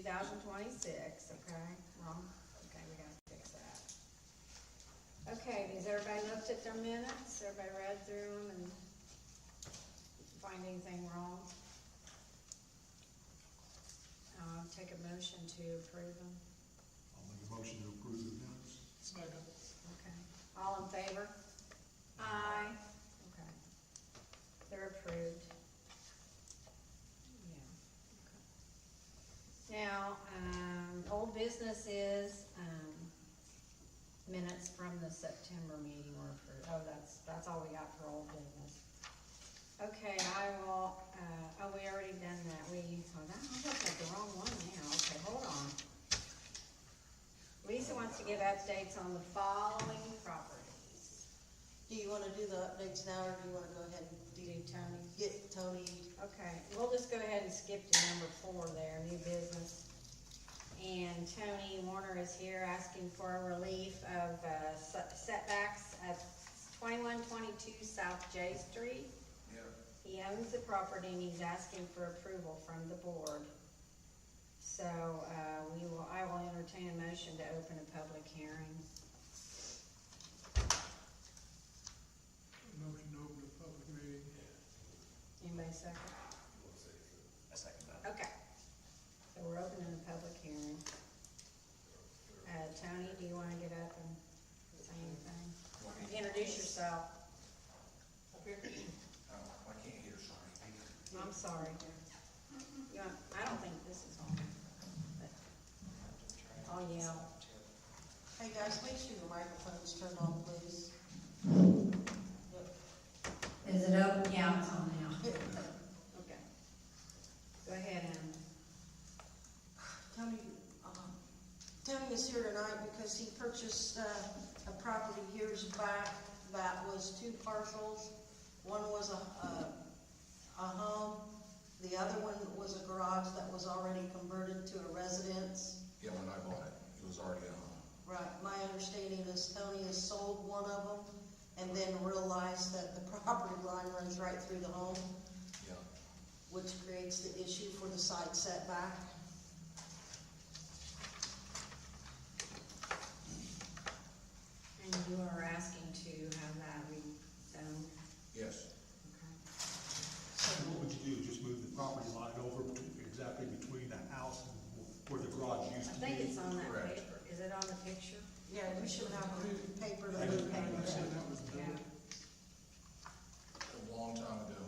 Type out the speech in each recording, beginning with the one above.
2026, okay, wrong, okay, we gotta fix that. Okay, has everybody looked at their minutes, everybody read through them and find anything wrong? Take a motion to approve them, I'll make a motion to approve the minutes. Second. okay, all in favor? Aye. Okay, they're approved. Yeah, okay. Now, old business is, minutes from the September meeting were approved. Oh, that's all we got for old business. Okay, I will, oh, we already done that. I looked at the wrong one now. Okay, hold on. Lisa wants to give updates on the following properties. Do you wanna do the updates now, or do you wanna go ahead and Do Tony? get Tony? Okay, we'll just go ahead and skip to number 4 there, new business. And Tony Warner is here asking for a relief of setbacks at 2122 South J Street. Yeah. He owns the property and he's asking for approval from the board. So, I will entertain a motion to open a public hearing. Motion to open the public meeting. Anybody second? I second that. Okay. So we're opening a public hearing. Tony, do you wanna get up and say anything? Introduce yourself. I can't hear, sorry. I'm sorry. I don't think this is on. But I'll yell. Hey guys, make sure your microphone's turned on, please. Yep. Is it open? Yeah, it's on now. Okay. Go ahead, Em. Tony is here tonight because he purchased a property years back that was 2 parcels. One was a home, the other one was a garage that was already converted to a residence. Yeah, when I bought it, it was already a home. Right, my understanding is Tony has sold one of them and then realized that the property line runs right through the home, Yeah. which creates the issue for the side setback. And you are asking to have that rezoned? Yes. Okay. So what would you do, just move the property line over exactly between the house and where the garage used I to be? think it's on that Correct. paper. Is it on the picture? Yeah, you should have a paper to I move. I said that was Yeah. done. A long time ago.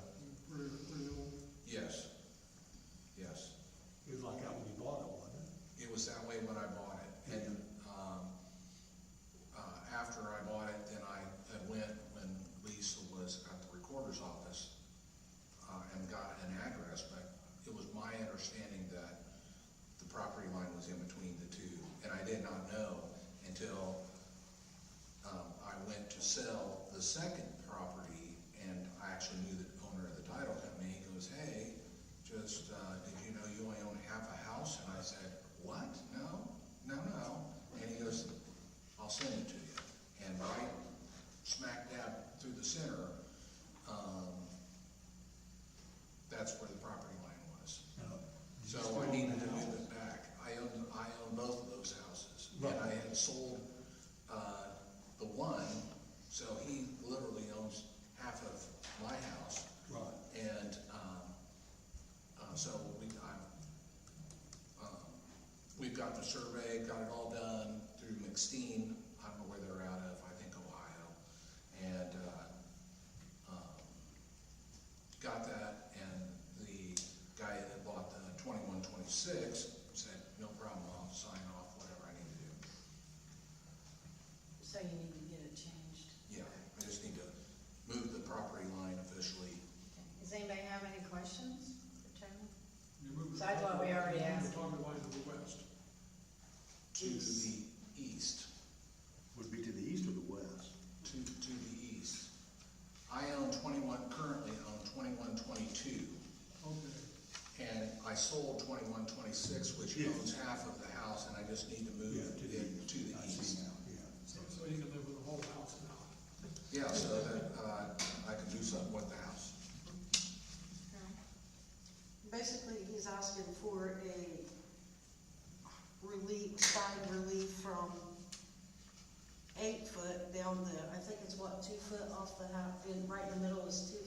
Pretty old. Yes. Yes. It was like that when you bought it, wasn't it? It was that way when I bought it. And, after I bought it, then I went when Lisa was at the recorder's office, and got an address, but it was my understanding that the property line was in between the two. And I did not know until, I went to sell the second property, and I actually knew the owner of the title company. He goes, "Hey, just, did you know you only own half a house?" And I said, "What? No. And he goes, "I'll send it to you." And right smack dab through the center, that's where the property line was. No. So I needed to move it back. I own both of those houses. Right. And I had sold, the one, so he literally owns half of my house. Right. And, so we've got the survey, got it all done through McSteen. I don't know where they're out of, I think Ohio. And, got that, and the guy that bought the 2126 said, "No problem, I'll sign off whatever I need to do." So you need to get it changed. Yeah, I just need to move the property line officially. Does anybody have any questions for Tony? You moved the Besides what we already property- asked. the property line to the west. To the east. Would be to the east or the west? To the east. I currently own 2122, Okay. and I sold 2126, which Yeah. owns half of the house, and I just need to move Yeah, it to the I see east. now, yeah. So you can live with the whole house now. Yeah, so that, I can do something with the house. Basically, he's asking for right in the middle is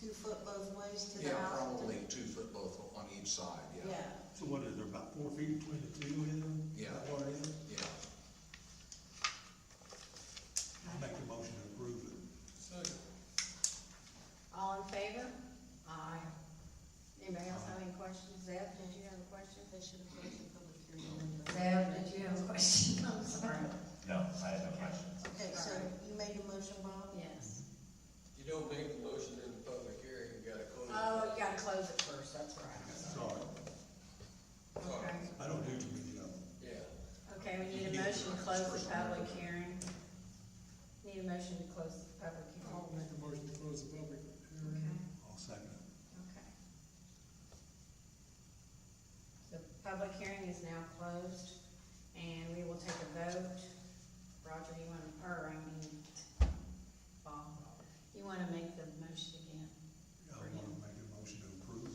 2 foot both ways to the Yeah, house? probably 2 foot both on each side, yeah. Yeah, So what is there, about 4 feet between the two of them? Is Yeah. that what it is? Yeah. I'll make the motion to approve it. Second. All in favor? Aye. Anybody else have any questions? Zeb, did you have a question? they should have closed the public hearing. Zeb, did you have a question? I'm sorry. No, I have no questions. Okay, so you made the motion, Bob? Yes. You don't make the motion in the public hearing, you gotta close it. Oh, you gotta close it first, that's right. Sorry, Okay. I don't do too many of them. Yeah. Okay, we need a motion to close the public hearing. Need a motion to close the public I'll hearing. make a motion to close the public Okay, hearing. I'll second it. okay. The public hearing is now closed, and we will take a vote. Roger, you wanna, Bob, you wanna make the motion again? I want to make a motion to approve.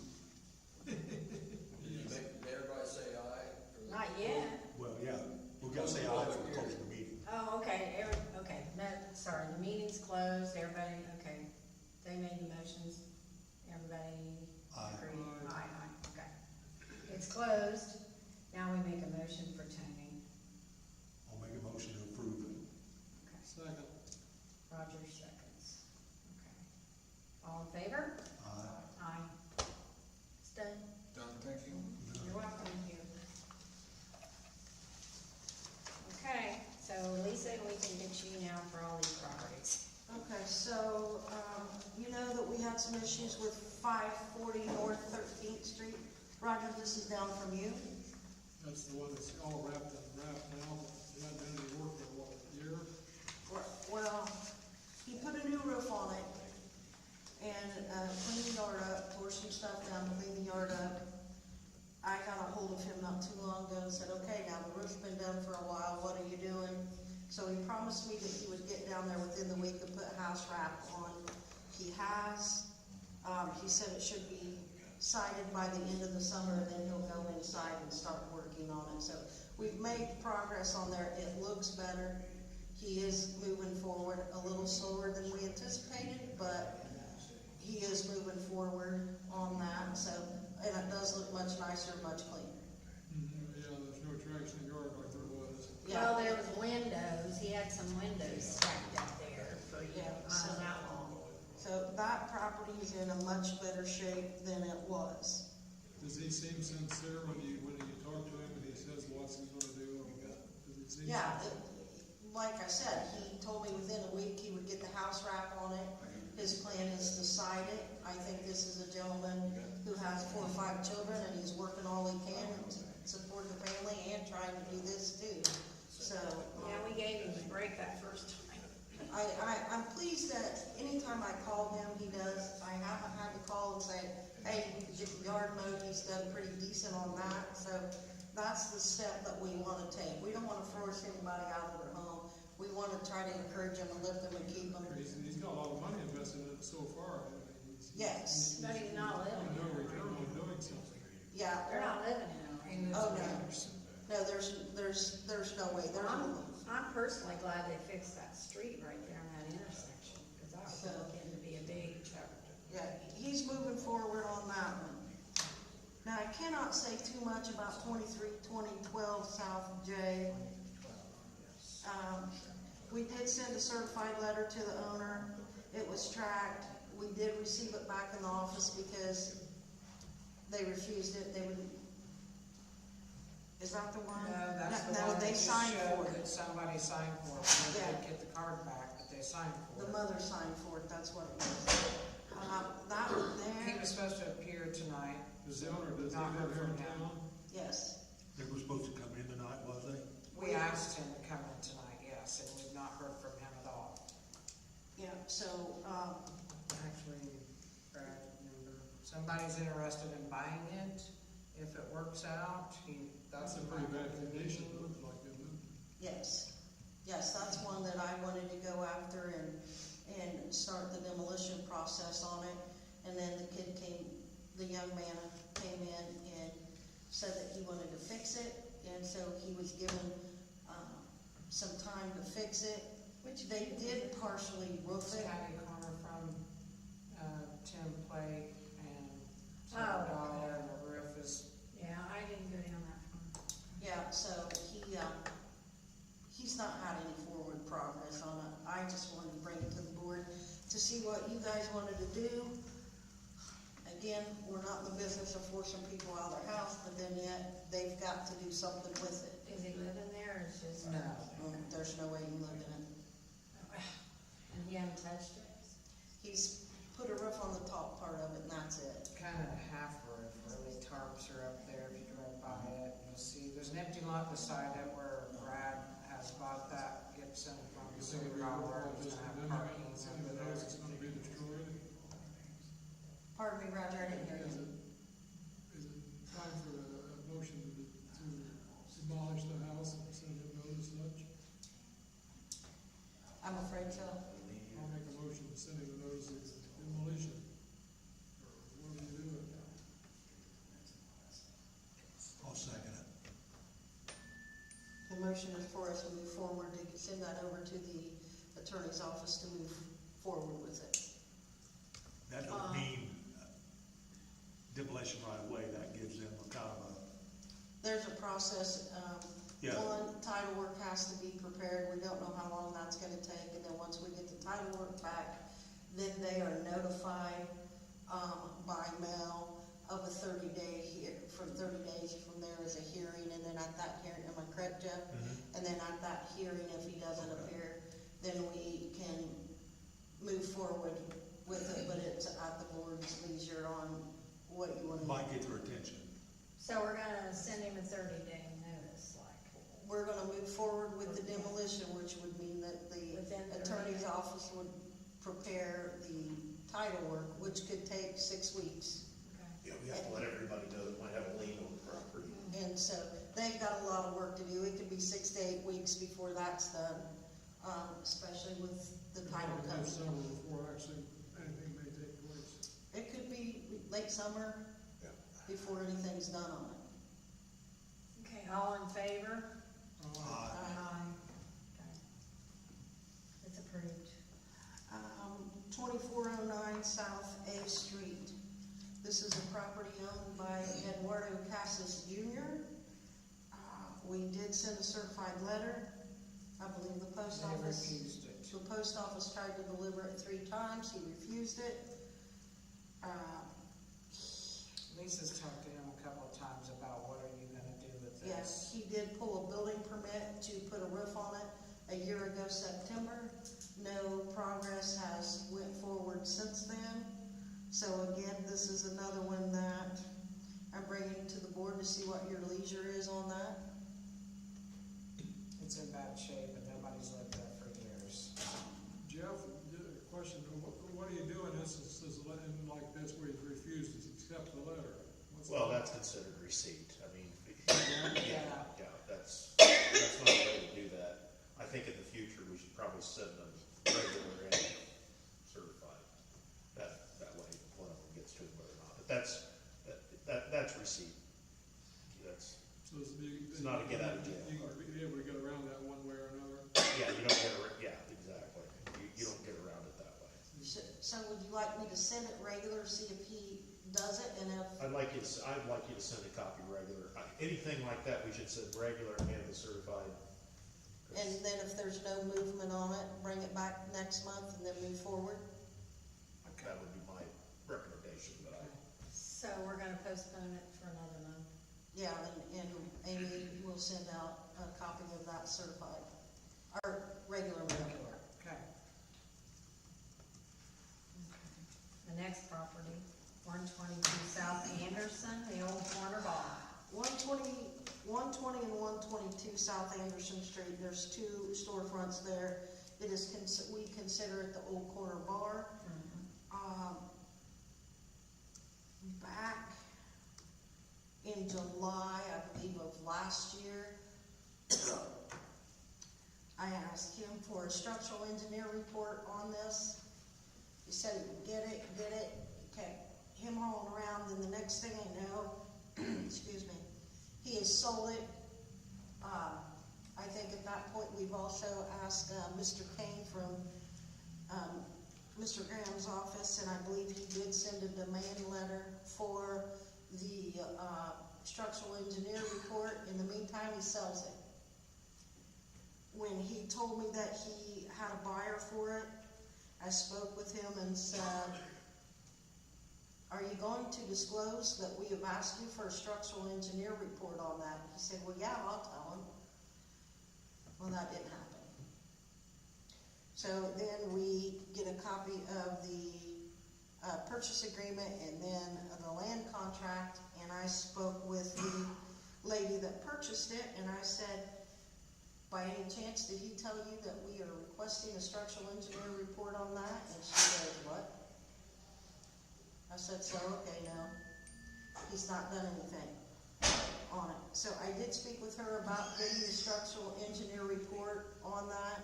Did you make, did everybody say aye? or- Not yet. Well, yeah, we gotta say aye for closing the meeting. Oh, okay, okay, no, sorry, the meeting's closed, everybody, okay, they made the motions, everybody Aye. agreed? Aye. Aye, okay. It's closed, now we make a motion for Tony. I'll make a motion to approve it. Okay, Second. Roger seconds, okay. All in favor? Aye. Aye. It's done. Done, thank you. You're welcome, you. Okay, so Lisa, we can get you now for all these properties. Okay, so, you know that we had some issues with 540 North 13th Street. Roger, this is down from you. That's the one that's all wrapped now, but they haven't done any work for what, a year? Well, he put a new roof on it and, cleaned the yard up, tore some stuff down, cleaned the yard up. I got a hold of him not too long ago and said, okay, now the roof's been done for a while, what are you doing? So he promised me that he would get down there within the week and put house wrap on. He has, he said it should be sided by the end of the summer, and then he'll go inside and start working on it. So we've made progress on there, it looks better. He is moving forward a little slower than we anticipated, but he is moving forward on that, so, and it does look much nicer, much cleaner. Yeah, there's no traction in the yard like there was. Well, there was windows, he had some windows stacked up there for, Yeah, so- not long. So that property is in a much better shape than it was. Does he seem sincere when you talk to him and he says what's he's gonna do? Does it seem Yeah, sincere? like I said, he told me within a week he would get the house wrap on it. His plan is to side it. I think this is a gentleman who has 4 or 5 children, and he's working all he can to support the family and trying to do this too. So, Yeah, we gave him a break that first time. I'm pleased that anytime I call him, he does. I haven't had to call and say, hey, you can get the yard mowed, he's done pretty decent on that. So that's the step that we wanna take. We don't wanna force anybody out of their home. We wanna try to encourage them and lift them and keep them. He's got a lot of money invested in it so far. I mean, Yes. But he's not living no in it. return on doing something. Yeah. They're not living in it. Oh, no. No, there's no way. I'm personally glad they fixed that street right there in that intersection, because that was looking to be a big chapter. Yeah, he's moving forward on that one. Now, I cannot say too much about 2012 South J. We did send a certified letter to the owner. It was tracked. We did receive it back in the office because they refused it. They wouldn't. Is that the one? No, that's the No, one they that just signed showed for it. that somebody signed for it. They Yeah. didn't get the card back, but they signed for The it. mother signed for it, that's what it was. That one He there, was supposed to appear tonight. Does the owner, does he Not live heard here in from him. town? yes. They were supposed to come in tonight, was they? We asked him to come in tonight, yes, and we've not heard from him at all. Yeah, so, Actually, Brad, remember, somebody's interested in buying it. If it works out, That's in pretty bad condition, it looks like, isn't it? yes. Yes, that's one that I wanted to go after and start the demolition process on it. And then the young man came in and said that he wanted to fix it. And so he was given, some time to fix it, which they did partially roof What's it. County Corner from plate and Oh, $7 and the roof is, Yeah, I didn't go down that far. Yeah, so he's not had any forward progress on it. I just wanted to bring it to the board to see what you guys wanted to do. Again, we're not in the business of forcing people out of their house, but then yet they've got to do something with it. Is he living there or is just? no. There's no way you live in it. And he hasn't touched it? He's put a roof on the top part of it and that's it. Kind of half roof, really. Tarps are up there. If you drive by it, you'll see, there's an empty lot beside it where Brad has bought that Gibson from You the think it'd be power. worthwhile It's just gonna have condemning parking it, under even there. though it's gonna be destroyed? Pardon me, Roger, I didn't hear Is you. it time for a motion to demolish the house and send it notice such? I'm afraid so. I'll make a motion sending the notice of demolition. Or what are you doing? I'll second it. The motion is for us to move forward, to send that over to the attorney's office to move forward with it. That don't mean demolition right away, that gives them a kind of a, There's a process, Yeah. one, title work has to be prepared, we don't know how long that's gonna take, and then once we get the title work back, then they are notified, by mail of a 30-day for 30 days from there is a hearing, and then at that hearing, am I correct, Jeff? And then at that hearing, if he doesn't appear, then we can move forward with it, but it's at the board's leisure on what you wanna do. might get their attention. So we're gonna send him a 30-day notice, like, We're gonna move forward with the demolition, which would mean that the Within 30 attorney's days. office would prepare the title work, which could take 6 weeks. okay. Yeah, we have to let everybody know that might have a lien on the property. And so they've got a lot of work to do. It could be 6 to 8 weeks before that's done, especially with the title Have company. summer before actually anything may take place. It could be late summer Yeah. before anything's done on it. Okay, all in favor? Uh, Okay. It's approved. 2409 South A Street. This is a property owned by Eduardo Casas Jr. We did send a certified letter. I believe the post They office. refused it. The post office tried to deliver it 3 times, he refused it. Lisa's talked to him a couple of times about what are you gonna do with this? Yes, he did pull a building permit to put a roof on it a year ago, September. No progress has went forward since then. So again, this is another one that I'm bringing to the board to see what your leisure is on that. It's in bad shape and nobody's lived there for years. Jeff, question, what are you doing this, letting like this where he's refused to accept the letter? What's Well, that? that's considered receipt. I mean, Yeah. that's not the way to do that. I think in the future, we should probably send them regular and certified. That way, one of them gets to it whether or not. But that's receipt. That's, So it's not a get out of jail You card. can be able to get around that one way or another. yeah, you don't get exactly. You don't get around it that way. So would you like me to send it regular, see if he does it, and if, I'd like you to send a copy regular. Anything like that, we should send regular and the certified. and then if there's no movement on it, bring it back next month and then move forward? That would be my recommendation, but So we're gonna postpone it for another month. Yeah, and Amy will send out a copy of that certified, or regular mail. Regular, okay. The next property, 122 South Anderson, the old corner bar. 120 and 122 South Anderson Street, there's 2 storefronts there. It is, we consider it the old corner bar. Back in July, I believe, of last year, I asked him for a structural engineer report on this. He said he would get it, kept him rolling around, then the next thing I know, excuse me, he has sold it. I think at that point, we've also asked Mr. Kane from Mr. Graham's office, and I believe he did send a demand letter for the, structural engineer report. In the meantime, he sells it. When he told me that he had a buyer for it, I spoke with him and said, are you going to disclose that we have asked you for a structural engineer report on that? He said, well, yeah, I'll tell him. Well, that didn't happen. So then we get a copy of the purchase agreement and then the land contract, and I spoke with the lady that purchased it, and I said, by any chance, did he tell you that we are requesting a structural engineer report on that? And she said, what? I said, so, okay, no, he's not done anything on it. So I did speak with her about getting the structural engineer report on that.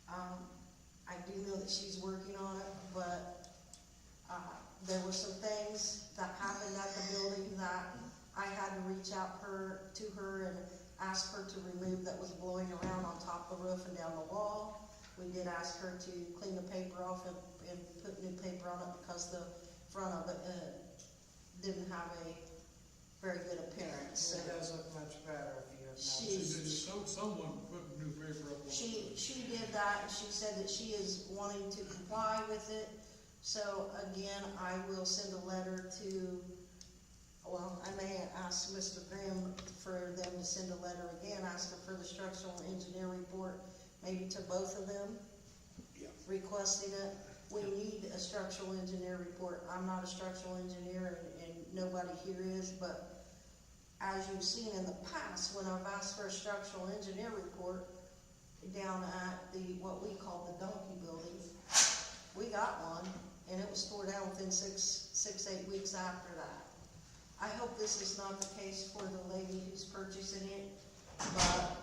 I do know that she's working on it, but there were some things that happened at the building that I had to reach out to her and ask her to remove that was blowing around on top of the roof and down the wall. We did ask her to clean the paper off and put new paper on it because the front of it didn't have a very good appearance. So It does look much better if you have She's- noticed. Someone put new paper up on. she did that, and she said that she is wanting to comply with it. So again, I will send a letter to, well, I may ask Mr. Graham for them to send a letter again, ask her for the structural engineer report, maybe to both of them, Yeah. requesting it. We need a structural engineer report. I'm not a structural engineer, and nobody here is, but as you've seen in the past, when I've asked for a structural engineer report down at the, what we call the Donkey Building, we got one, and it was tore down within 8 weeks after that. I hope this is not the case for the lady who's purchasing it, but,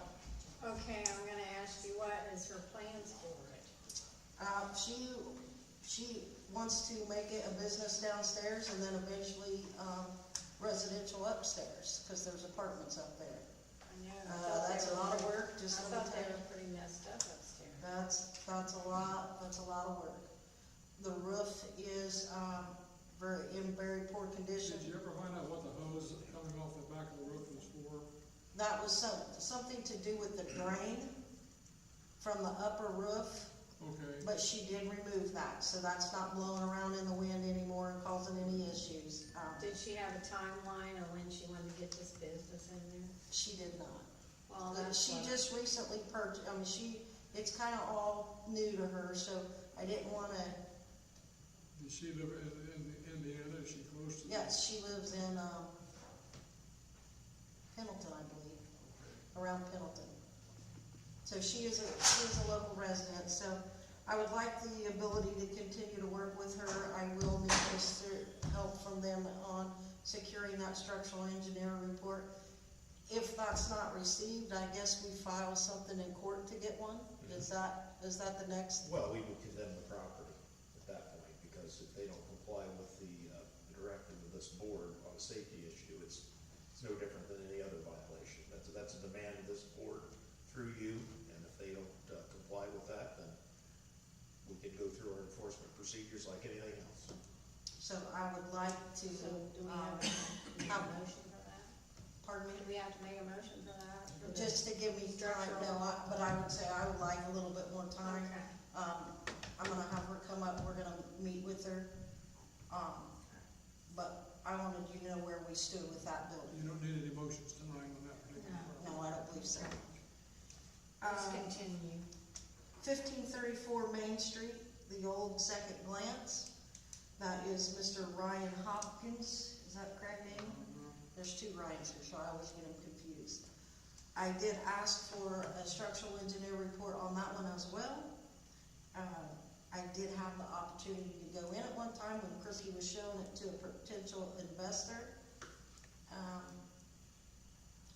Okay, I'm gonna ask you, what is her plans for it? she wants to make it a business downstairs and then eventually, residential upstairs, cause there's apartments up there. I know. I thought That's they a were- lot of work, just I let me thought tell they you. were pretty messed up upstairs. That's a lot of work. The roof is, in very poor condition. Did you ever find out what the hose coming off the back of the roof was for? That was something to do with the drain from the upper roof, Okay, but she did remove that, so that's not blowing around in the wind anymore and causing any issues. Did she have a timeline of when she wanted to get this business in there? She did not. Well, that's She what- just recently purchased, it's kinda all new to her, so I didn't wanna, did she live in Indiana, is she close to? yes, she lives in, Pendleton, I believe, around Pendleton. So she is a local resident, so I would like the ability to continue to work with her. I will need help from them on securing that structural engineer report. If that's not received, I guess we file something in court to get one. Is that the next? Well, we would condemn the property at that point, because if they don't comply with the directive of this board on a safety issue, it's no different than any other violation. That's a demand of this board through you, and if they don't comply with that, then we could go through our enforcement procedures like anything else. So I would like to, So do we have have- a motion for that? pardon me? Do we have to make a motion for that? For the- Just to give me time, but I would say I would like a little bit more time. Okay. I'm gonna have her come up, we're gonna meet with her. But I wanted you to know where we stood with that building. You don't need any motions tonight on that particular No. property. No, I don't believe so. Let's continue. 1534 Main Street, the old Second Glance. That is Mr. Ryan Hopkins, is that the correct name? There's two Ryans here, so I always get them confused. I did ask for a structural engineer report on that one as well. I did have the opportunity to go in at one time when Chrissy was showing it to a potential investor.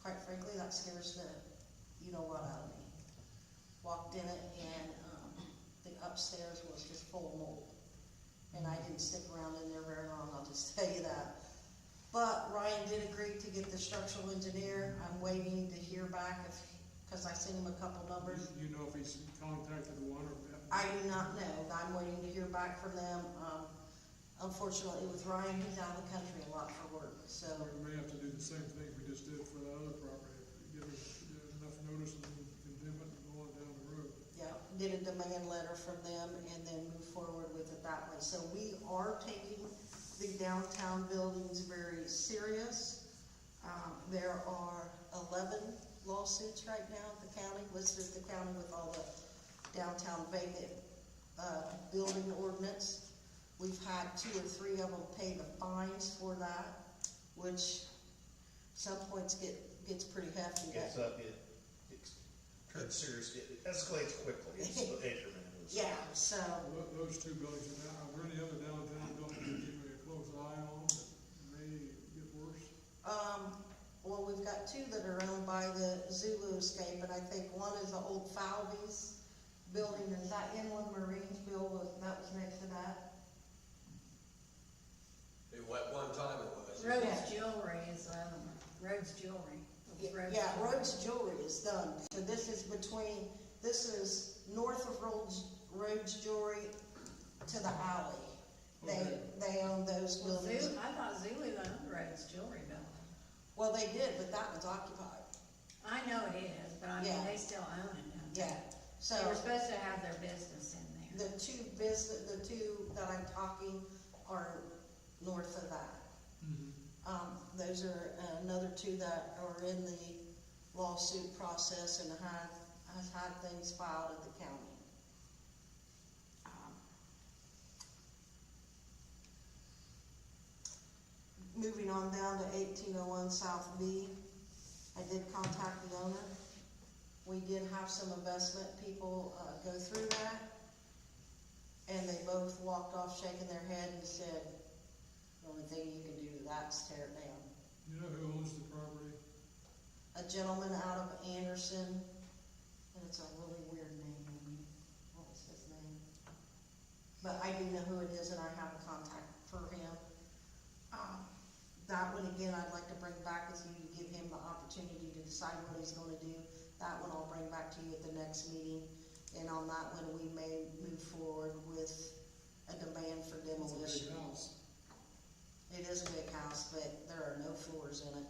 Quite frankly, that scares the you-know-what out of me. Walked in it and, the upstairs was just full of mold. And I didn't stick around in there very long, I'll just tell you that. But Ryan did agree to get the structural engineer. I'm waiting to hear back cause I sent him a couple numbers. You know if he's contacted one or I do not know, I'm waiting to hear back from them. Unfortunately, with Ryan, he's out of the country a lot for work, so. We may have to do the same thing we just did for that other property, give it enough notice and then condemn it and go on down the road. Yeah, get a demand letter from them and then move forward with it that way. So we are taking the downtown buildings very serious. There are 11 lawsuits right now at the county, listed at the county with all the downtown vacant, building ordinance. We've had 2 or 3 of them pay the fines for that, which some points gets pretty hefty. It's up, it's serious, it escalates quickly, it's the detriment. Yeah, so. Those 2 buildings, are there any other downtown buildings you're keeping a close eye on that may get worse? Well, we've got 2 that are owned by the Zulu Escape, and I think one is the old Falvey's building. Is that Inland Marines, Bill, that was next to that? At one time it was. Rhodes Yeah. Jewelry is, Rhodes Jewelry. Yeah, Rhodes Jewelry is done. So this is north of Rhodes Jewelry to the alley. They own those Well, buildings. I thought Zulu owned Rhodes Jewelry building. Well, they did, but that one's occupied. I know it is, but I mean, Yeah. they still own it, don't they? Yeah, so. They were supposed to have their business in there. The two that I'm talking are north of that. Those are another 2 that are in the lawsuit process and has had things filed at the county. Moving on down to 1801 South B, I did contact the owner. We did have some investment people go through that, and they both walked off shaking their head and said, the only thing you can do to that is tear it down. You know who owns the property? A gentleman out of Anderson, and it's a really weird name, what was his name? But I do know who it is, and I have a contact for him. That one, again, I'd like to bring back with you to give him the opportunity to decide what he's gonna do. That one I'll bring back to you at the next meeting, and on that one, we may move forward with a demand for It's a demolition. big house. It is a big house, but there are no floors in it.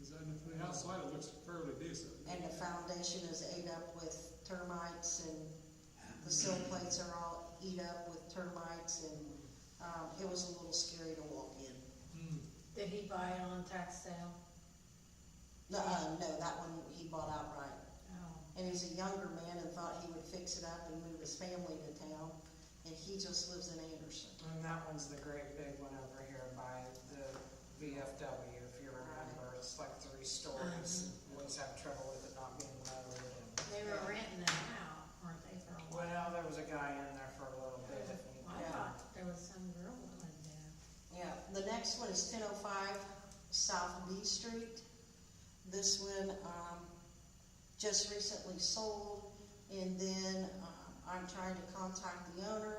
From the outside, it looks fairly decent. And the foundation is ate up with termites, and the sill plates are all eat up with termites, and, it was a little scary to walk in. Did he buy it on tax sale? No, that one he bought outright. Oh. And he's a younger man and thought he would fix it up and move his family to town, and he just lives in Anderson. And that one's the great big one over here by the VFW, if you remember. It's like 3 stories. Always have trouble with it not being lowered. They were renting it out, weren't they, for a while? Well, there was a guy in there for a little bit. I thought there was some girl that lived there. Yeah, the next one is 1005 South B Street. This one, just recently sold, and then, I'm trying to contact the owner.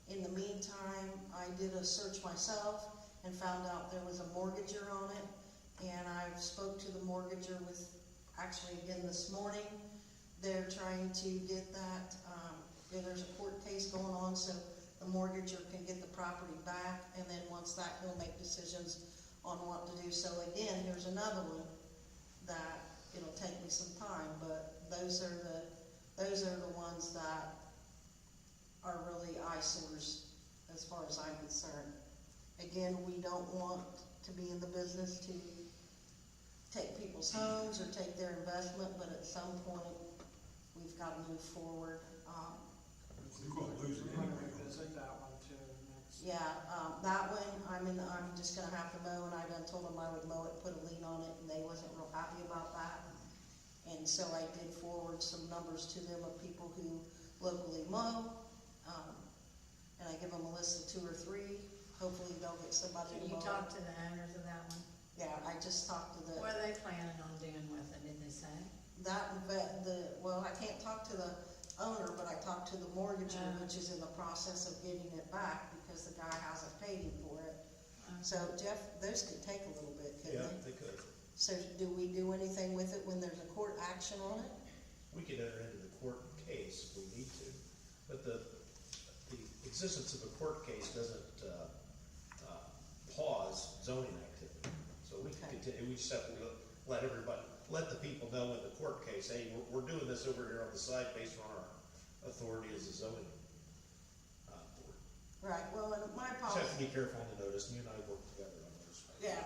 In the meantime, I did a search myself and found out there was a mortgager on it, and I spoke to the mortgager actually again this morning. They're trying to get that, there's a court case going on, so the mortgager can get the property back, and then once that, he'll make decisions on what to do. So again, here's another one that it'll take me some time, but those are the ones that are really eyesores as far as I'm concerned. Again, we don't want to be in the business to take people's homes or take their investment, but at some point, we've got to move forward. You're gonna lose it We're gonna anyway. revisit that one too next. Yeah, that one, I'm just gonna have to mow, and I done told them I would mow it, put a lien on it, and they wasn't real happy about that. And so I did forward some numbers to them of people who locally mow, and I give them a list of 2 or 3, hopefully they'll get somebody to Can you mow. talk to the owners of that one? Yeah, I just talked to the, What are they planning on doing with it, did they say? well, I can't talk to the owner, but I talked to the mortgager, which is in the process of getting it back, because the guy hasn't paid him for it. So Jeff, those could take a little bit, couldn't Yeah, they? they could. So do we do anything with it when there's a court action on it? We could enter into the court case if we need to. But the existence of a court case doesn't, pause zoning activity. So we can continue, we just have to let everybody, let the people know in the court case, hey, we're doing this over here on the side based on our authority as a zoning board. Right, well, and my Just have to policy, be careful on the notice, and you and I work together on those. yeah,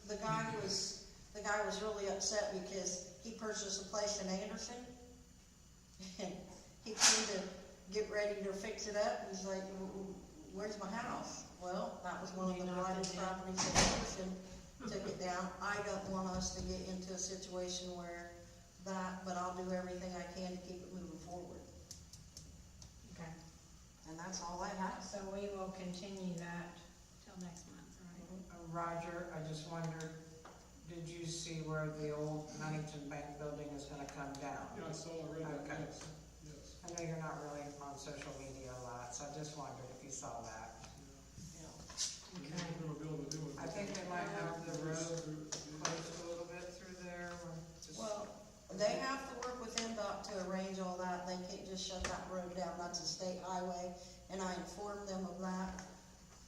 the guy was really upset because he purchased a place in Anderson. And he came to get ready to fix it up, and he's like, where's my house? Well, that was one of the blighted properties in Anderson, took it down. I don't want us to get into a situation where that, but I'll do everything I can to keep it moving forward. Okay, And that's all I have. so we will continue that till next month, right? Roger, I just wondered, did you see where the old Huntington Bank building is gonna come down? Yeah, I saw, I read that, Okay. yes, yes. I know you're not really on social media a lot, so I just wondered if you saw that. We're gonna build a new one. I think they might have the road closed a little bit through there, or just. Well, they have to work with NDOT to arrange all that. They can't just shut that road down. That's a state highway, and I informed them of that.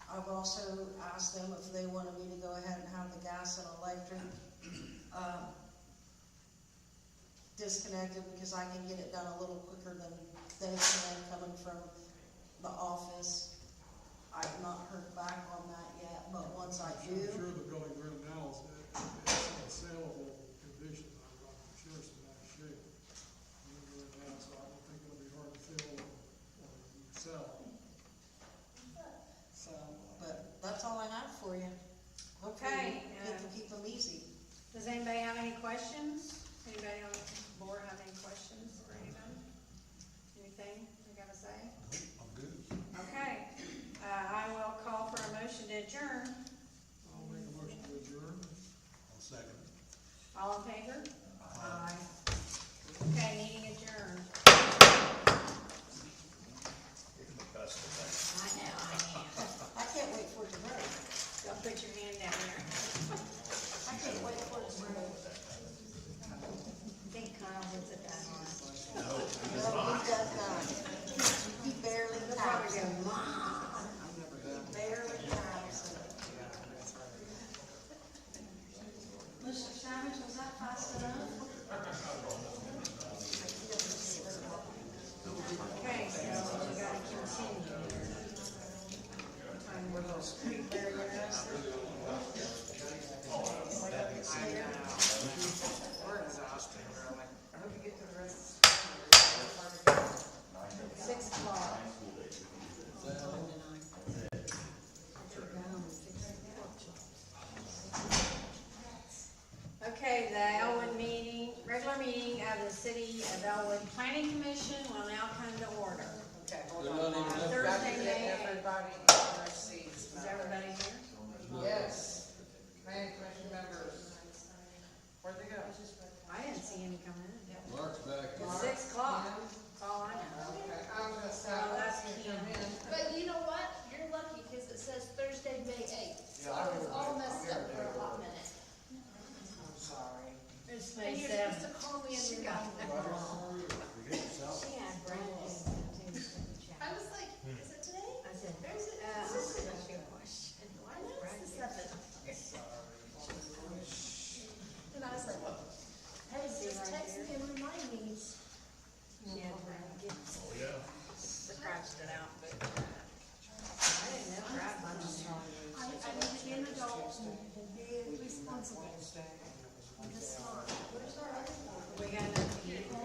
I've also asked them if they wanted me to go ahead and have the gas and electric, disconnected, because I can get it done a little quicker than they can coming from the office. I've not heard back on that yet, but once I I'm do, sure the building right now is in saleable condition, I'm sure it's in nice shape. Right now, so I don't think it'll be hard to fill or sell. so, but that's all I have for you. Okay, Get to keep them easy. Does anybody have any questions? Anybody on the board have any questions for anybody? Anything you gotta say? I'm good. Okay, I will call for a motion to adjourn. I'll make a motion to adjourn. I'll second it. All in favor? Aye. Okay, meeting adjourned. You're the best at that. I know, I am. I can't wait for it to break. Don't put your hand down there. I can't wait for it to break. I think Kyle was at that one. No, he does not. He barely He'll probably taps go, it. Mom. He barely taps it. Mr. Savage, was that fast enough? Okay, so we gotta continue. Time we're gonna street barriers. We're exhausted, really. I hope you get to the rest. 6 o'clock. Okay, the Elwood meeting, regular meeting of the City of Elwood Planning Commission will now come to order. Okay, hold They're on. not even Thursday, Thursday, get May. everybody in their seats. Is everybody here? Yes. Planning commission members. Where'd they go? I didn't see any come in. Mark's back. It's 6 o'clock, that's all I know. Okay, I was gonna say, Oh, I that's see Kim. them in. But you know what? You're lucky because it says Thursday, May 8th. So Yeah, I I was all remember. messed up for a hot minute. I'm sorry. It's And May you're 7th. supposed to call me and remind me. She had Brandon too, chat. I was like, is it today? I said, There's it. I'll Is it? ask you a question. Why not? It's the 7th. And I was like, hey, just text me and remind me. She had Brandon get Oh, yeah. scratched it out, but I didn't know Brad much. I need to be an adult and be responsible. Wednesday. This month. Where's our other one? We got enough people.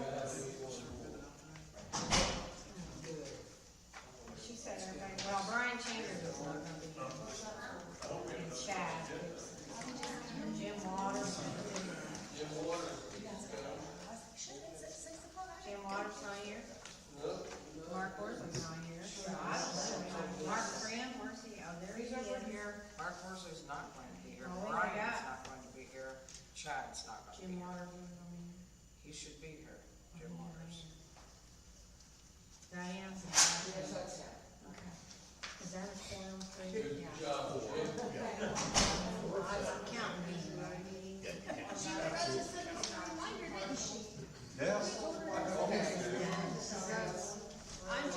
She said everybody, well, Brian Chambers is not gonna be here. And Chad. And Jim Waters. Shit, it's at 6 o'clock. Jim Waters not here. Mark Worthing's not here. So I don't know. Mark Friend, where's he? Oh, there he He's over is. here. Mark Horsley's not going to be here. Oh, we Brian's forgot. not going to be here. Chad's not going to be Jim here. Waters is on here. He should be here, Jim Waters. Diane? Yes, that's him. Okay. Is that a quorum for you? Yeah. I'm counting these, right? She wrote us a reminder, didn't she? Yes. I'm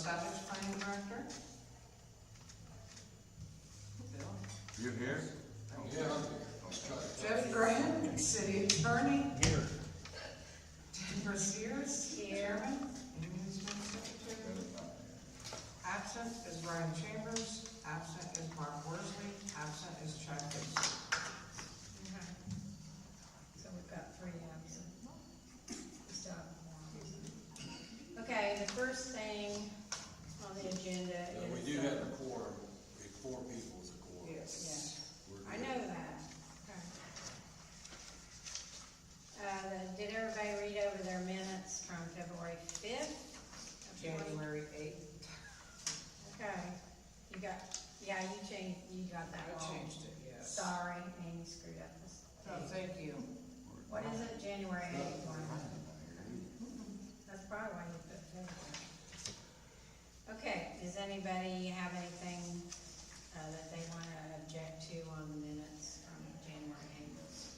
established planning director. Bill. You here? Yeah. Jeff Graham, city attorney. Here. Deborah Sears, Here. chairman. Amusement secretary. Absent is Brian Chambers. Absent is Mark Worsley. Absent is Chad Gibson. Okay. So we've got 3 absent. We still have 4 absent. Okay, the first thing on the agenda is. We do have a quorum, if 4 people is a quorum. Yes. We're I good. know that. Okay. Did everybody read over their minutes from February 5th? January 8th. Okay, you got, yeah, you got that I wrong. changed it, yes. Sorry, Amy screwed up this. Oh, thank you. What is it, January 8th? That's probably why you put February. Okay, does anybody have anything, that they wanna object to on the minutes from January 8th?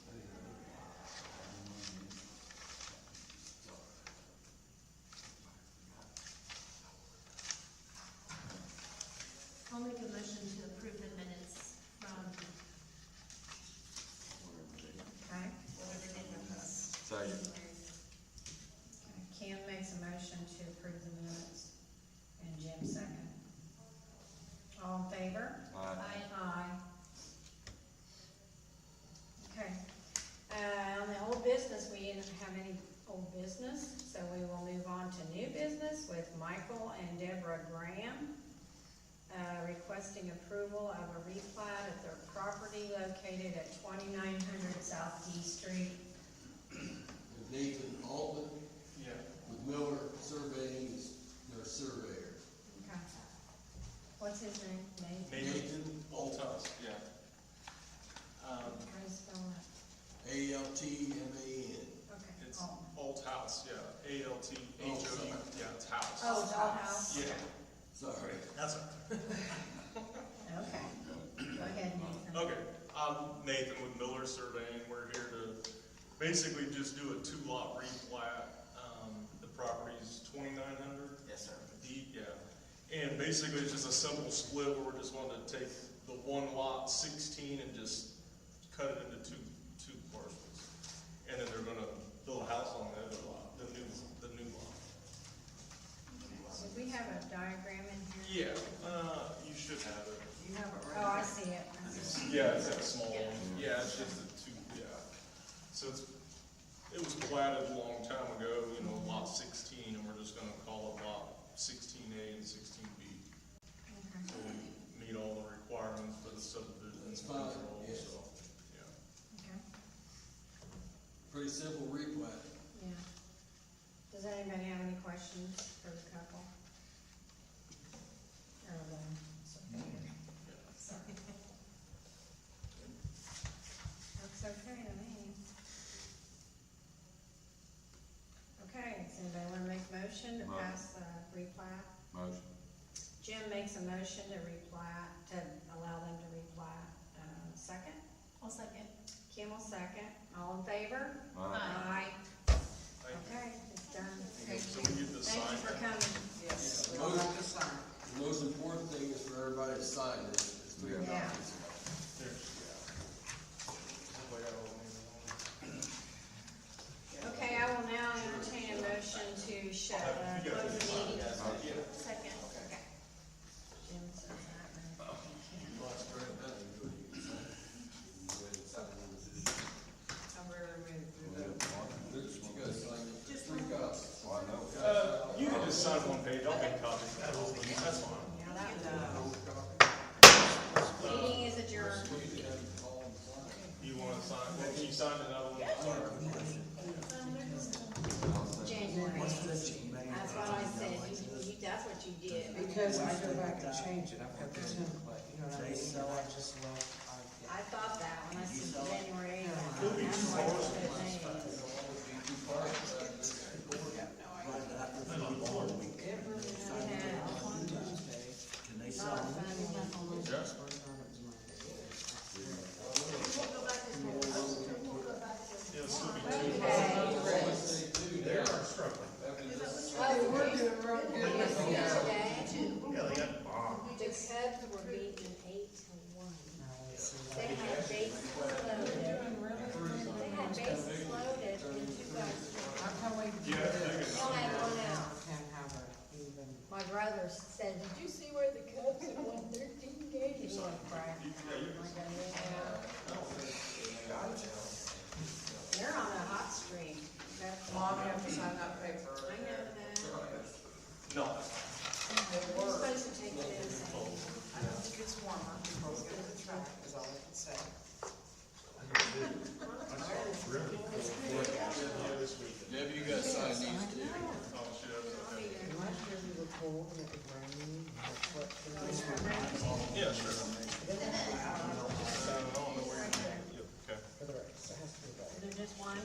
I'll make a motion to approve the minutes from. Okay, Whatever the name of this. Second. Kim makes a motion to approve the minutes, and Jim second. All in favor? Aye. Aye. Okay, on the old business, we didn't have any old business, so we will move on to new business with Michael and Deborah Graham, requesting approval of a replat of their property located at 2900 South D Street. With Nathan Altman. Yeah. With Miller Surveying, is their surveyor. Okay. What's his name? Nathan Althouse, yeah. How do you spell that? Altman. Okay. It's Oh. Alt House, yeah, ALTHOU, sorry. yeah, it's house. Oh, it's all house? Yeah, Sorry. that's it. Okay. Go ahead, Nathan. Okay, I'm Nathan with Miller Surveying. We're here to basically just do a 2-lot replat. The property's 2,900. Yes, sir. Deep, yeah. And basically it's just a simple split where we're just wanting to take the 1 lot 16 and just cut it into two parcels. And then they're gonna build a house on the other lot, the new lot. So we have a diagram in here? Yeah, you should have it. You have it Oh, right I see it. I see it. Yeah, it's that small one. Yeah, it's just the 2, yeah. So it was platted a long time ago, you know, lot 16, and we're just gonna call it lot 16A and 16B. Okay. So we meet all the requirements for the subdivision. That's fine, control, yes. so, yeah. Okay, Pretty simple replat. yeah. Does anybody have any questions for the couple? Or the surveyor? Sorry. Looks okay to me. Okay, does anybody wanna make a motion to Mo- pass the replat? Motion. Jim makes a motion to replat, to allow them to replat, second? I'll second. Kim will second, all in favor? Aye. Thank you. Okay, it's done. So we get this Thank you signed. for coming. Yes, we all have to sign. The most important thing is for everybody to sign this. It's three Yeah. copies. There, yeah. Hope I got all the names on. Okay, I will now entertain a motion to shut, You close guys the can meeting. sign. Yeah. Second. Okay. Jim says that, and I think he can. Well, that's great. That's good. You can sign it. You can go ahead and sign it. How rare we do We that. have one. You gotta sign it. Just 3 copies. Oh, I know. You can just sign 1 page, I'll make copies. That's fine. Now that, meeting is adjourned. You wanna sign, well, can you sign another one? Sorry. January. That's what I said, that's what you did. Because I go back and change it, I've got the template, you know what I mean? So I just love, I thought that when I said January 8th, that's why I put it names. Yeah. Not funny. It'll still be 2. Okay. They are struggling. Oh, we're doing real good. Today. meeting 8 to 1. No, let's see. They had bases loaded. They had bases loaded and you guys, How come we do Yeah, this? y'all had one out. Can't have it even. My brother said, did you see where the Cubs had won 13 games? He went crazy. They're on a hot streak. That's Mom, you have to sign that paper. I know that. No. We're supposed to take it in. I don't think it's warmer, because it's a track, is all I can say. Debbie, you gotta sign these too. Oh, shit, okay. Last year we were cold and it was raining, that's what. Yeah, sure. I don't know where you're, okay. For the race, it has to be better. There's just one,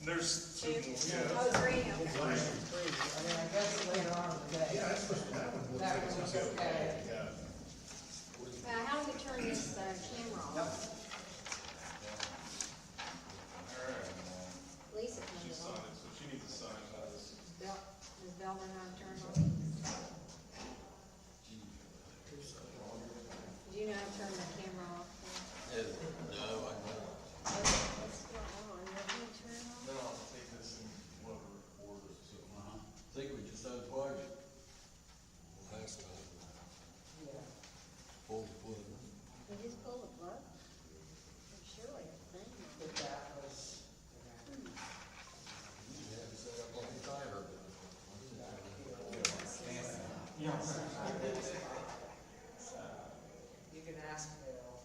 There's two, two more, yeah. oh, three, okay. Three, I mean, I guess later on in the day. Yeah, that's what, that one will That take one was some skill. okay. Yeah. How do we turn this camera off? Lisa She turned it signed off. it, so she needs to sign this. Does Belvin have to turn it off? Do you know how to turn the camera off? No, I don't. It's still on, let me turn it off. Then I'll take this and whoever records it, so. I think we just done twice. Last time. Yeah. Full foot. We just pull the plug? Surely a thing. But that was, You have to set up on the timer. you can ask Bill.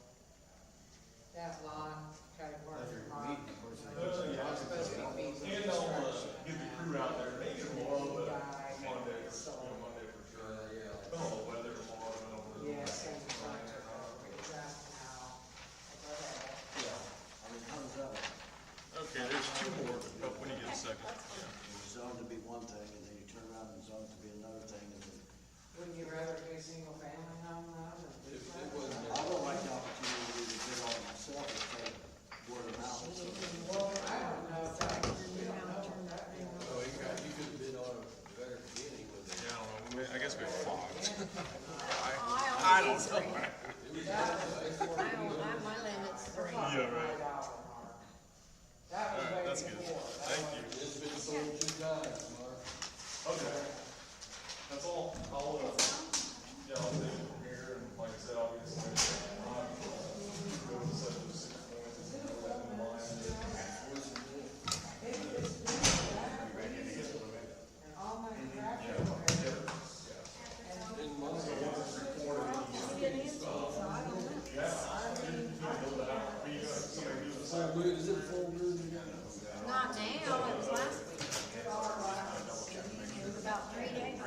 That lot, kind of part of your mark. Yeah. Supposed to be feasible And I'll, construction. get the crew out there, maybe tomorrow, but Guy. Monday, Monday for sure. Yeah. I don't know the weather tomorrow, I don't know. if Yeah, it's same gonna be time. rain or not. Exactly how. Go ahead. I mean, how does that work? Okay, there's two more, but when you get a second. Yeah. It was zoned to be one thing, and then you turn around and zone it to be another thing, and then, Wouldn't you rather do a single family home though than It duplex? wasn't. I would like the opportunity to bid on it myself and say word of mouth. Well, I don't know if that, we don't know if that thing. Oh, you could have been on a better beginning with it. Yeah, I don't know, I guess we fogged. I don't know. My limit's 3. Yeah, right. That was Alright, way that's good. before. Thank you. It's been sold 2 times, Mark. Okay. That's all. I'll, yeah, I'll take it from here, and like I said, obviously, go to such a 6 points, and go that in line. And all my crap. Yeah. In March. You didn't answer, so I don't know. Build it out, be, somebody do the Full same. moon, is it full moon again? Not now, it was last week. It was about 3 days.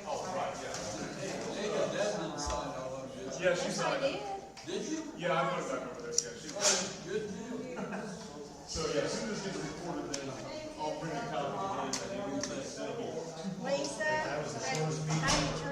Oh, right, yeah. Hey, your dad didn't sign all of it. Yeah, she Yes, I signed it. did. Did you? Yeah, I put it back over there, yeah, she. Good deal. So, yeah, as soon as it gets recorded, then I'll bring a copy of it, and you can send it. Lisa, how do you turn